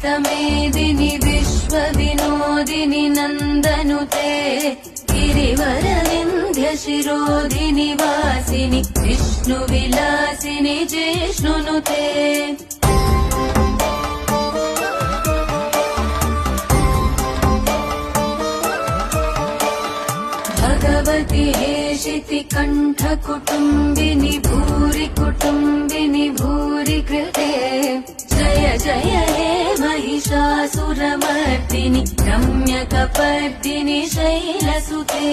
मेदिनि विश्वविनोदिनि नन्दनुते गिरिवरविन्ध्यशिरोधिनि वासिनि विष्णुविलासिनि जिष्णुनुते भगवति हेशिति कण्ठकुटुम्बिनि भूरि कुटुम्बिनि भूरि कृते जय जय हे महिषासुरमर्दिनि रम्यकपर्दिनि शैलसुते।